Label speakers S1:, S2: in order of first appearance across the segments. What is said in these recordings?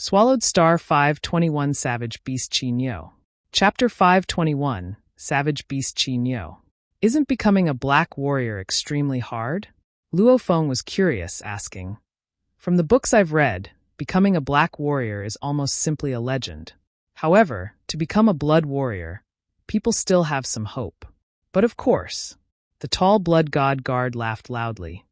S1: Swallowed Star 521 Savage Beast Chi Nyo. Chapter 521 Savage Beast Chi Nyo. Isn't becoming a black warrior extremely hard? Luo Feng was curious, asking. From the books I've read, becoming a black warrior is almost simply a legend. However, to become a blood warrior, people still have some hope. But of course, the tall blood god guard laughed loudly.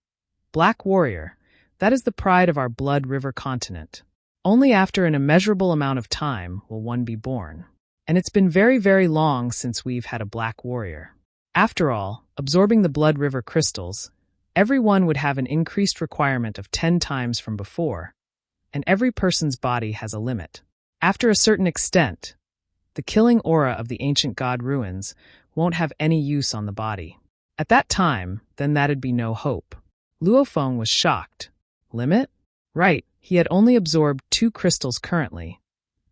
S1: Black warrior, that is the pride of our blood river continent. Only after an immeasurable amount of time will one be born. And it's been very, very long since we've had a black warrior. After all, absorbing the blood river crystals, everyone would have an increased requirement of 10 times from before, and every person's body has a limit. After a certain extent, the killing aura of the ancient god ruins won't have any use on the body. At that time, then that'd be no hope. Luo Feng was shocked. Limit? Right, he had only absorbed 2 crystals currently,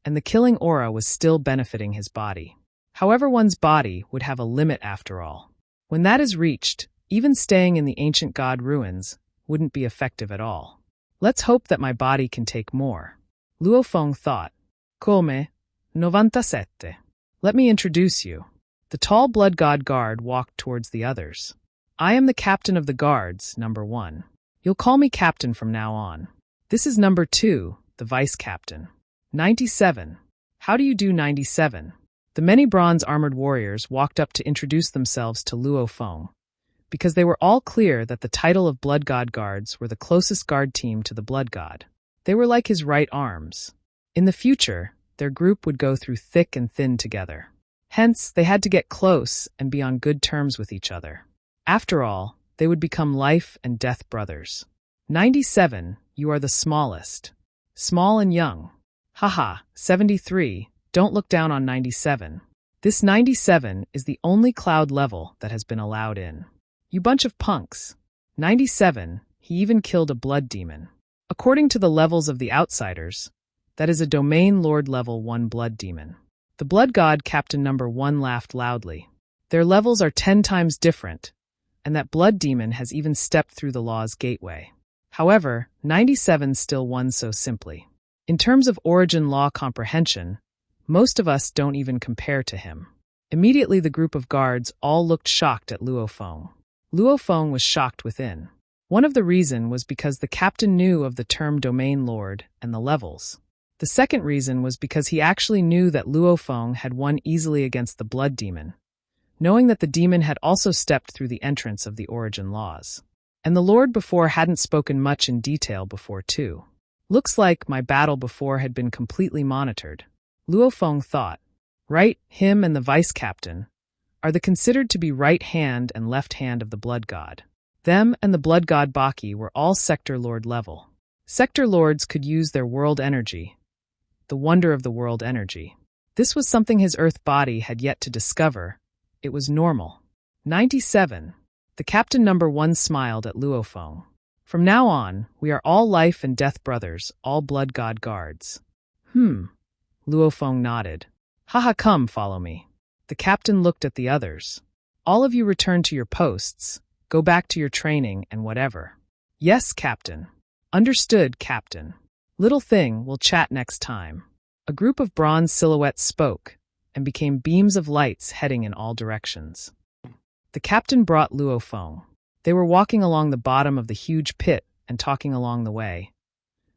S1: and the killing aura was still benefiting his body. However, one's body would have a limit after all. When that is reached, even staying in the ancient god ruins wouldn't be effective at all. Let's hope that my body can take more. Luo Feng thought. Come, 97. Let me introduce you. The tall blood god guard walked towards the others. I am the captain of the guards, number 1. You'll call me captain from now on. This is number 2, the vice captain. 97. How do you do, 97? The many bronze-armored warriors walked up to introduce themselves to Luo Feng, because they were all clear that the title of blood god guards were the closest guard team to the blood god. They were like his right arms. In the future, their group would go through thick and thin together. Hence, they had to get close and be on good terms with each other. After all, they would become life and death brothers. 97, you are the smallest. Small and young. Haha, 73, don't look down on 97. This 97 is the only cloud level that has been allowed in. You bunch of punks. 97, he even killed a blood demon. According to the levels of the outsiders, that is a domain lord level 1 blood demon. The blood god captain number 1 laughed loudly. Their levels are 10 times different, and that blood demon has even stepped through the law's gateway. However, 97 still won so simply. In terms of origin law comprehension, most of us don't even compare to him. Immediately the group of guards all looked shocked at Luo Feng. Luo Feng was shocked within. One of the reasons was because the captain knew of the term domain lord and the levels. The second reason was because he actually knew that Luo Feng had won easily against the blood demon, knowing that the demon had also stepped through the entrance of the origin laws. And the lord before hadn't spoken much in detail before too. Looks like my battle before had been completely monitored. Luo Feng thought. Right, him and the vice captain are the considered to be right hand and left hand of the blood god. Them and the blood god Baki were all sector lord level. Sector lords could use their world energy, the wonder of the world energy. This was something his earth body had yet to discover. It was normal. 97. The captain number 1 smiled at Luo Feng. From now on, we are all life and death brothers, all blood god guards. Luo Feng nodded. Haha, come, follow me. The captain looked at the others. All of you return to your posts, go back to your training and whatever. Yes, captain. Understood, captain. Little thing, we'll chat next time. A group of bronze silhouettes spoke, and became beams of lights heading in all directions. The captain brought Luo Feng. They were walking along the bottom of the huge pit and talking along the way.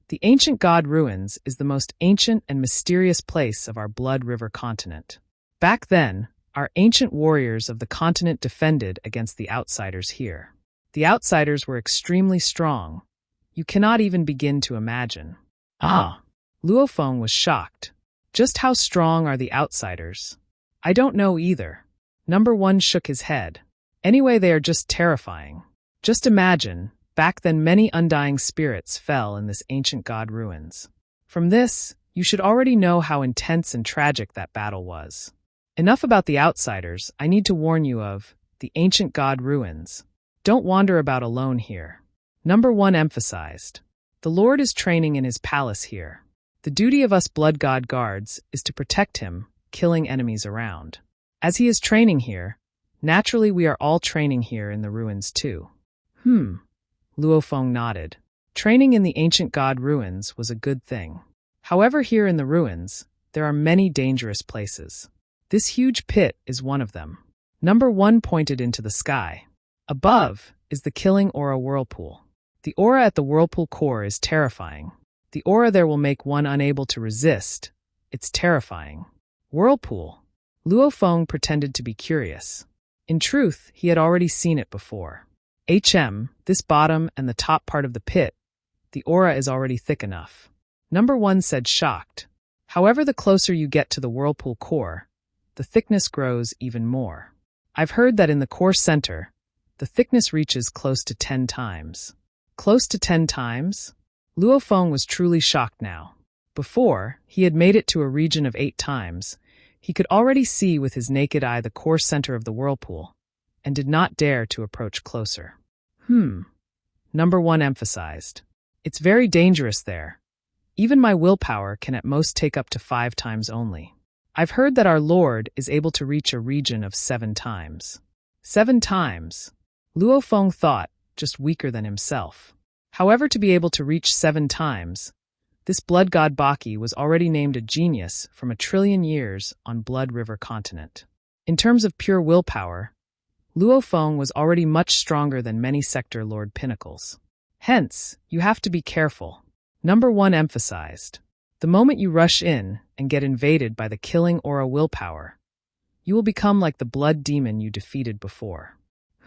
S1: The ancient god ruins is the most ancient and mysterious place of our blood river continent. Back then, our ancient warriors of the continent defended against the outsiders here. The outsiders were extremely strong. You cannot even begin to imagine. Luo Feng was shocked. Just how strong are the outsiders? I don't know either. Number 1 shook his head. Anyway, they are just terrifying. Just imagine, back then many undying spirits fell in this ancient god ruins. From this, you should already know how intense and tragic that battle was. Enough about the outsiders, I need to warn you of the ancient god ruins. Don't wander about alone here. Number 1 emphasized. The Lord is training in his palace here. The duty of us blood god guards is to protect him, killing enemies around. As he is training here, naturally we are all training here in the ruins too. Luo Feng nodded. Training in the ancient god ruins was a good thing. However, here in the ruins, there are many dangerous places. This huge pit is one of them. Number 1 pointed into the sky. Above is the killing aura whirlpool. The aura at the whirlpool core is terrifying. The aura there will make one unable to resist. It's terrifying. Whirlpool. Luo Feng pretended to be curious. In truth, he had already seen it before. This bottom and the top part of the pit, the aura is already thick enough. Number 1 said shocked. However, the closer you get to the whirlpool core, the thickness grows even more. I've heard that in the core center, the thickness reaches close to 10 times. Close to 10 times? Luo Feng was truly shocked now. Before, he had made it to a region of 8 times. He could already see with his naked eye the core center of the whirlpool, and did not dare to approach closer. Number 1 emphasized. It's very dangerous there. Even my willpower can at most take up to 5 times only. I've heard that our Lord is able to reach a region of 7 times. 7 times? Luo Feng thought, just weaker than himself. However, to be able to reach 7 times, this blood god Baki was already named a genius from 1 trillion years on Blood River continent. In terms of pure willpower, Luo Feng was already much stronger than many sector lord pinnacles. Hence, you have to be careful. Number 1 emphasized. The moment you rush in and get invaded by the killing aura willpower, you will become like the blood demon you defeated before.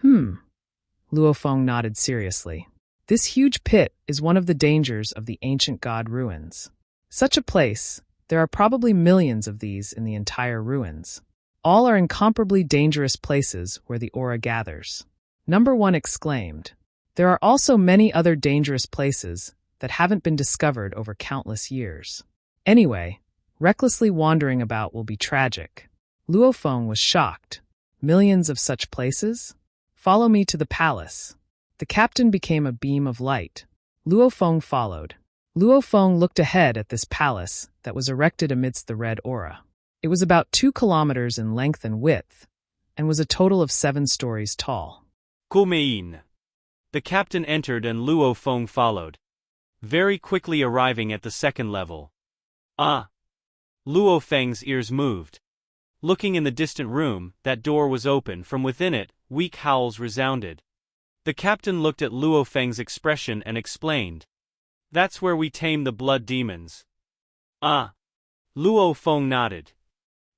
S1: Luo Feng nodded seriously. This huge pit is one of the dangers of the ancient god ruins. Such a place, there are probably millions of these in the entire ruins. All are incomparably dangerous places where the aura gathers. Number 1 exclaimed. There are also many other dangerous places that haven't been discovered over countless years. Anyway, recklessly wandering about will be tragic. Luo Feng was shocked. Millions of such places? Follow me to the palace. The captain became a beam of light. Luo Feng followed. Luo Feng looked ahead at this palace that was erected amidst the red aura. It was about 2 kilometers in length and width, and was a total of 7 stories tall.
S2: Kumein. The captain entered and Luo Feng followed, very quickly arriving at the 2nd level. Luo Feng's ears moved. Looking in the distant room, that door was open. From within it, weak howls resounded. The captain looked at Luo Feng's expression and explained. That's where we tame the blood demons. Luo Feng nodded.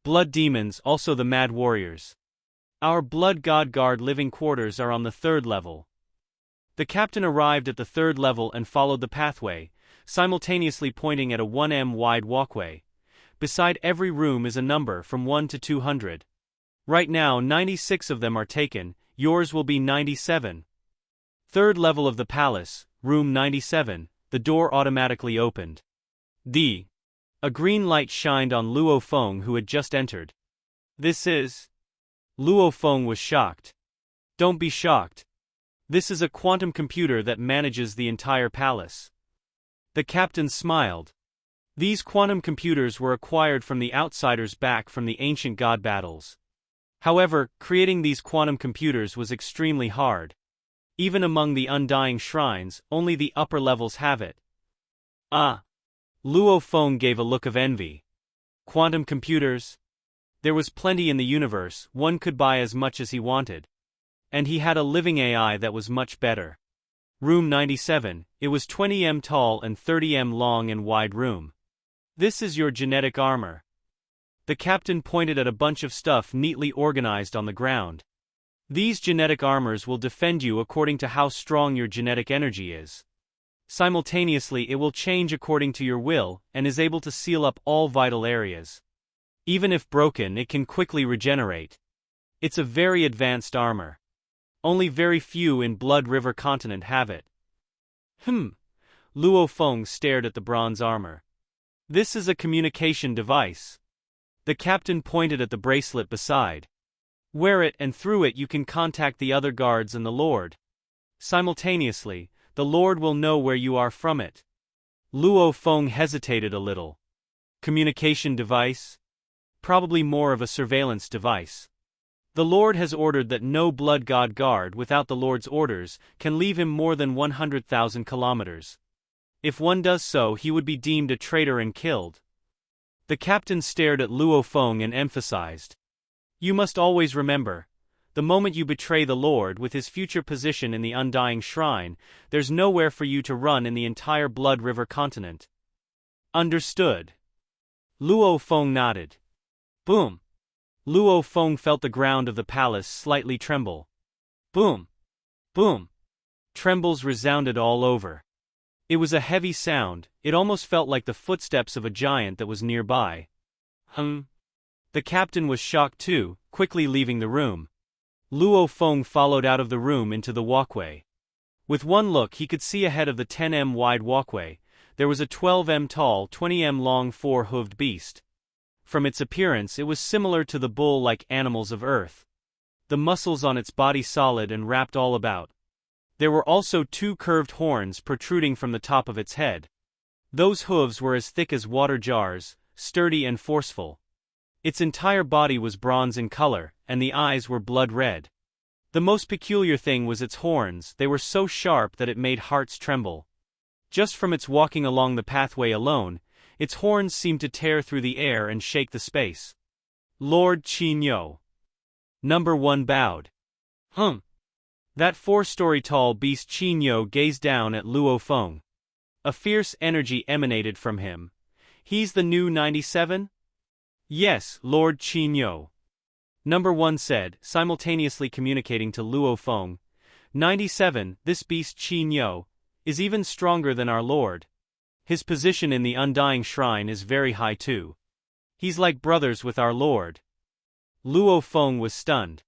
S2: Blood demons, also the mad warriors. Our blood god guard living quarters are on the 3rd level. The captain arrived at the 3rd level and followed the pathway, simultaneously pointing at a 1m wide walkway. Beside every room is a number from 1 to 200. Right now 96 of them are taken, yours will be 97. 3rd level of the palace, room 97, the door automatically opened. A green light shined on Luo Feng who had just entered. This is... Luo Feng was shocked. Don't be shocked. This is a quantum computer that manages the entire palace. The captain smiled. These quantum computers were acquired from the outsiders back from the ancient god battles. However, creating these quantum computers was extremely hard. Even among the undying shrines, only the upper levels have it. Luo Feng gave a look of envy. Quantum computers? There was plenty in the universe, one could buy as much as he wanted. And he had a living AI that was much better. Room 97, it was 20m tall and 30m long and wide room. This is your genetic armor. The captain pointed at a bunch of stuff neatly organized on the ground. These genetic armors will defend you according to how strong your genetic energy is. Simultaneously, it will change according to your will and is able to seal up all vital areas. Even if broken, it can quickly regenerate. It's a very advanced armor. Only very few in Blood River continent have it. Luo Feng stared at the bronze armor. This is a communication device. The captain pointed at the bracelet beside. Wear it and through it you can contact the other guards and the Lord. Simultaneously, the Lord will know where you are from it. Luo Feng hesitated a little. Communication device? Probably more of a surveillance device. The Lord has ordered that no blood god guard without the Lord's orders can leave him more than 100,000 kilometers. If one does so, he would be deemed a traitor and killed. The captain stared at Luo Feng and emphasized, "You must always remember, the moment you betray the Lord with his future position in the Undying Shrine, there's nowhere for you to run in the entire Blood River continent." "Understood." Luo Feng nodded. Boom! Luo Feng felt the ground of the palace slightly tremble. Boom! Boom! Trembles resounded all over. It was a heavy sound, it almost felt like the footsteps of a giant that was nearby. The captain was shocked too, quickly leaving the room. Luo Feng followed out of the room into the walkway. With one look he could see ahead of the 10 m wide walkway, there was a 12 m tall, 20 m long four-hooved beast. From its appearance it was similar to the bull-like animals of Earth. The muscles on its body solid and wrapped all about. There were also 2 curved horns protruding from the top of its head. Those hooves were as thick as water jars, sturdy and forceful. Its entire body was bronze in color, and the eyes were blood red. The most peculiar thing was its horns, they were so sharp that it made hearts tremble. Just from its walking along the pathway alone, its horns seemed to tear through the air and shake the space. Lord Qinyo. Number 1 bowed. That 4-story tall beast Qinyo gazed down at Luo Feng. A fierce energy emanated from him. "He's the new 97? "Yes, Lord Qinyo." Number 1 said, simultaneously communicating to Luo Feng. 97, this beast Qinyo is even stronger than our lord. His position in the Undying Shrine is very high too. He's like brothers with our lord. Luo Feng was stunned.